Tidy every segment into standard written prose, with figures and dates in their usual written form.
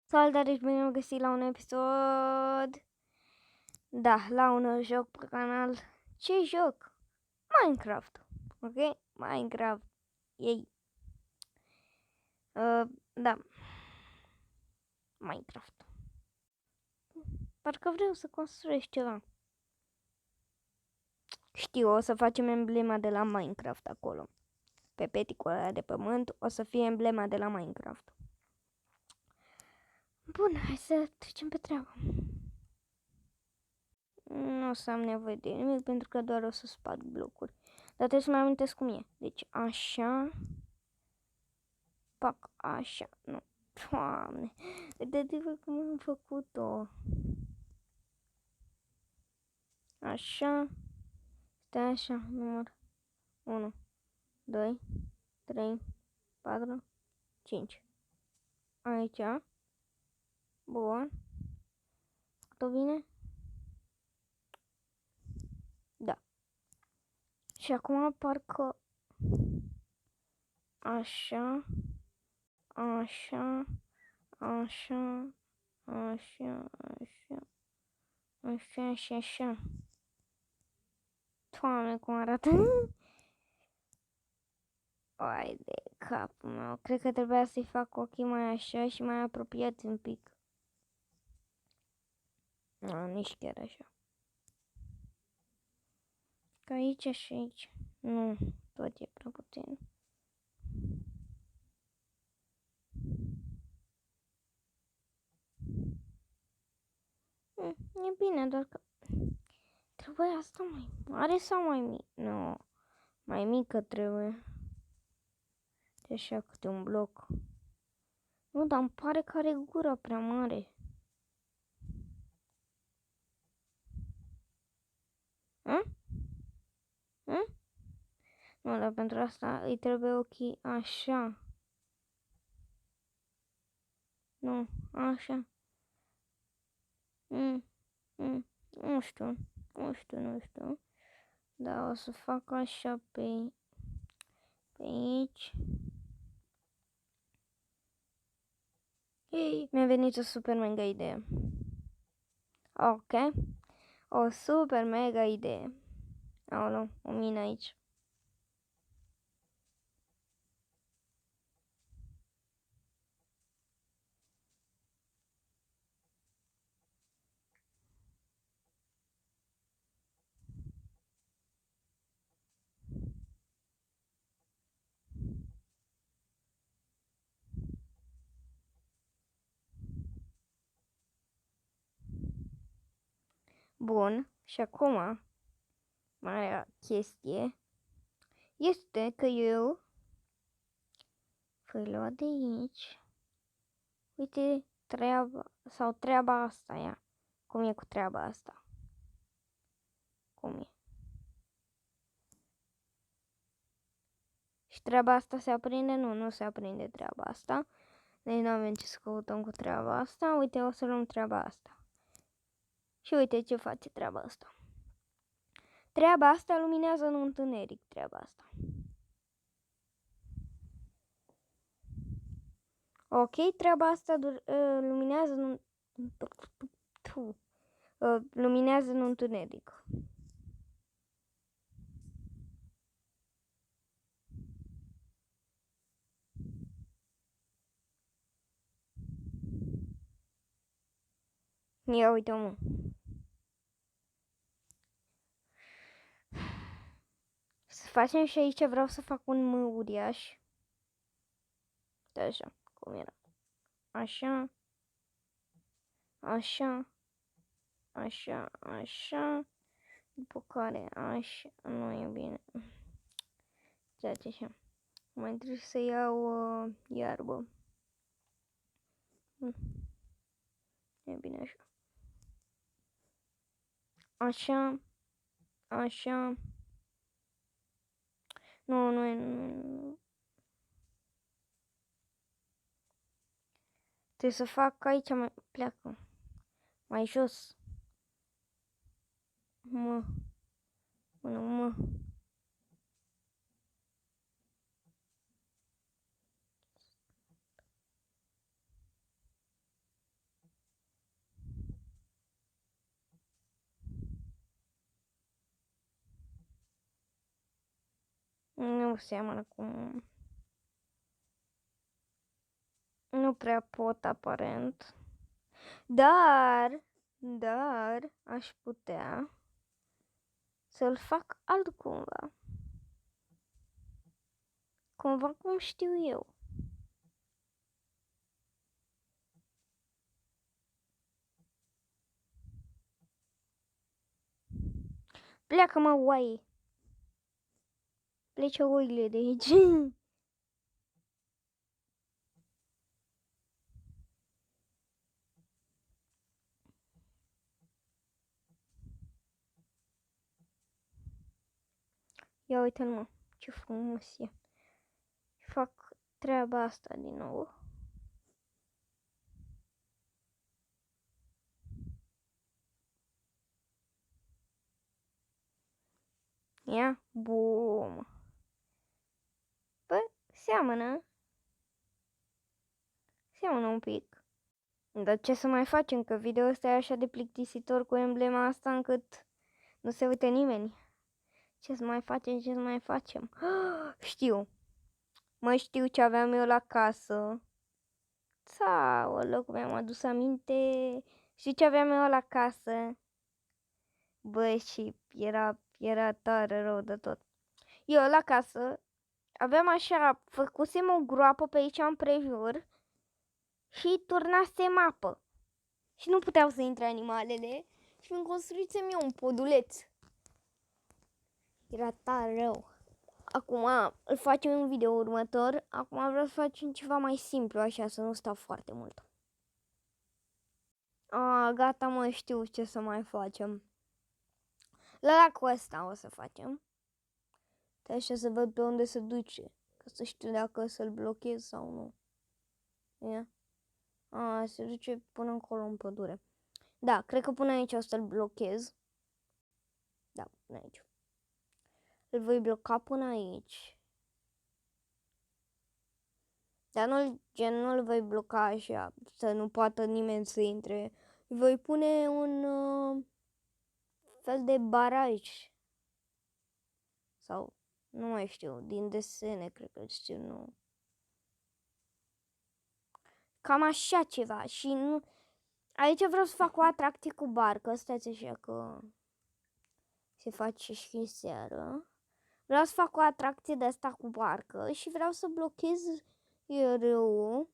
Salutare și bine am găsit la un episod. Da, la un joc pe canal. Ce joc? Minecraft. Ok? Minecraft. Ei. Da. Minecraft. Parcă vreau să construiesc ceva. Știu, o să facem emblema de la Minecraft acolo. Pe peticul ăla de pământ o să fie emblema de la Minecraft. Bun, hai să trecem pe treabă. Nu o să am nevoie de nimic pentru că doar o să sparg blocuri. Dar trebuie să mai amintesc cum e. Deci așa. Pac, așa. Nu. Doamne. Vedeți-vă cum am făcut-o. Așa. Stai așa. Număr 1, 2, 3, 4, 5. Aici. Bun. Tot bine? Da. Și acum parcă așa. Așa. Așa. Așa. Așa. Așa și așa. Doamne, cum arată. Ai de capul meu. Cred că trebuia să-i fac ochii mai așa și mai apropiați un pic. Nu, nici chiar așa. Ca aici și aici. Nu, tot e prea puțin. E bine, doar că trebuie asta mai mare sau mai mic? Nu, mai mică trebuie. De așa câte un bloc. Nu, dar îmi pare că are gura prea mare. Nu, dar pentru asta îi trebuie ochii așa. Nu, așa. Nu știu. Da, o să fac așa pe aici. Ei, mi-a venit o super mega idee. Ok. O super mega idee. Aoleu, o mină aici. Bun, și acum, marea chestie este că eu voi lua de aici. Uite, treaba asta, ia. Cum e cu treaba asta? Cum e? Și treaba asta se aprinde? Nu se aprinde treaba asta. Deci nu avem ce să căutăm cu treaba asta. Uite, o să luăm treaba asta. Și uite ce face treaba asta. Treaba asta luminează în întuneric, treaba asta. Ok, treaba asta luminează luminează în întuneric. Ia uite, mă. Să facem și aici, vreau să fac un M uriaș. Da, așa, cum era. Așa. Așa. Așa, așa. După care, așa, nu e bine. Ceea așa. Mai trebuie să iau iarbă. E bine așa. Așa. Așa. Nu e. Nu. Trebuie să fac aici, mai pleacă. Mai jos. Mă. Mă. Nu seamănă cum... Nu prea pot, aparent. Dar aș putea să-l fac altcumva. Cumva cum știu eu. Pleacă-mă, oaie! Plece oile de aici. Ia uite-l, mă, ce frumos e. Fac treaba asta din nou. Ia, bum. Bă, seamănă. Seamănă un pic. Dar ce să mai facem, că video ăsta e așa de plictisitor cu emblema asta încât nu se uită nimeni. Ce să mai facem? Știu. Mă, știu ce aveam eu la casă. Aoleu, cum mi-am adus aminte. Știu ce aveam eu la casă. Bă, și era tare rău de tot. Eu la casă aveam așa, făcusem o groapă pe aici împrejur și turnasem apă. Și nu puteau să intre animalele și îmi construisem eu un poduleț. Era tare rău. Acum îl facem în video următor. Acum vreau să facem ceva mai simplu, așa, să nu stau foarte mult. Gata, mă, știu ce să mai facem. La lacul ăsta o să facem. Așa să văd pe unde se duce. Ca să știu dacă să-l blochez sau nu. Ia. Se duce până încolo în pădure. Da, cred că până aici o să-l blochez. Da, până aici. Îl voi bloca până aici. Dar nu-l voi bloca așa, să nu poată nimeni să intre. Voi pune un fel de baraj. Sau, nu mai știu, din desene, cred că știu, nu. Cam așa ceva și nu... Aici vreau să fac o atracție cu barcă, stați așa că se face și seară. Vreau să fac o atracție de asta cu barcă și vreau să blochez râul,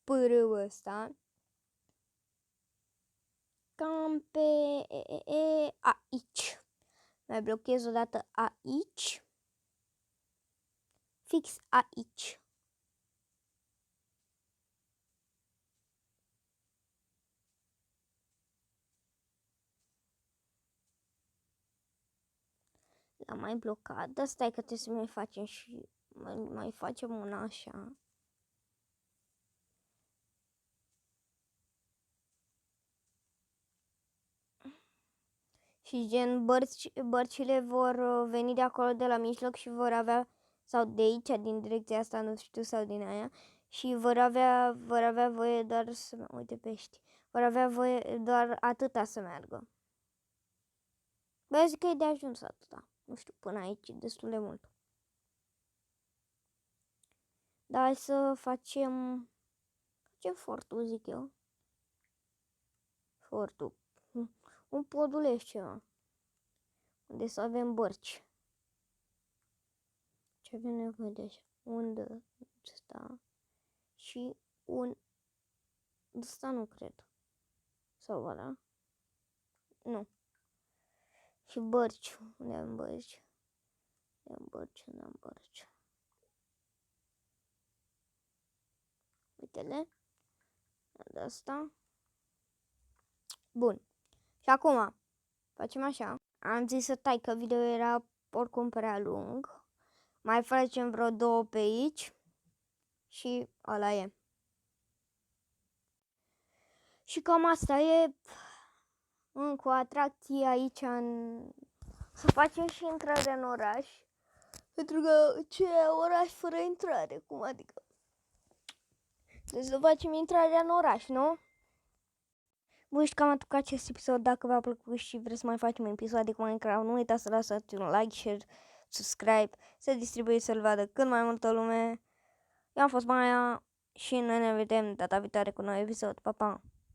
pârâul ăsta, cam pe aici. Mai blochez o dată aici, fix aici. L-am mai blocat, dar stai că trebuie să mai facem și mai facem una așa. Și gen bărcile vor veni de acolo de la mijloc și vor avea, sau de aici, din direcția asta, nu știu, sau din aia, și vor avea voie doar să, uite pești, vor avea voie doar atâta să meargă. Bă, zic că e de ajuns atâta, nu știu, până aici, destul de mult. Dar hai să facem fortul, zic eu. Fortul. Un poduleț ceva. Unde să avem bărci. Ce avem nevoie de așa? Unde ăsta și un ăsta nu cred. Sau ăla? Nu. Și bărci. Unde am bărci? Unde am bărci? Uite-le. De asta. Bun. Și acum facem așa. Am zis să tai că video era oricum prea lung. Mai facem vreo 2 pe aici. Și ăla e. Și cam asta e. Încă o atracție aici să facem și intrarea în oraș. Pentru că ce oraș fără intrare? Cum adică? Deci să facem intrarea în oraș, nu? Bun, și cam atât cu acest episod. Dacă v-a plăcut și vreți să mai facem episoade cu Minecraft, nu uitați să lăsați un like, share, subscribe, să distribui să-l vadă cât mai multă lume. Eu am fost Maia și noi ne vedem data viitoare cu un nou episod. Pa, pa!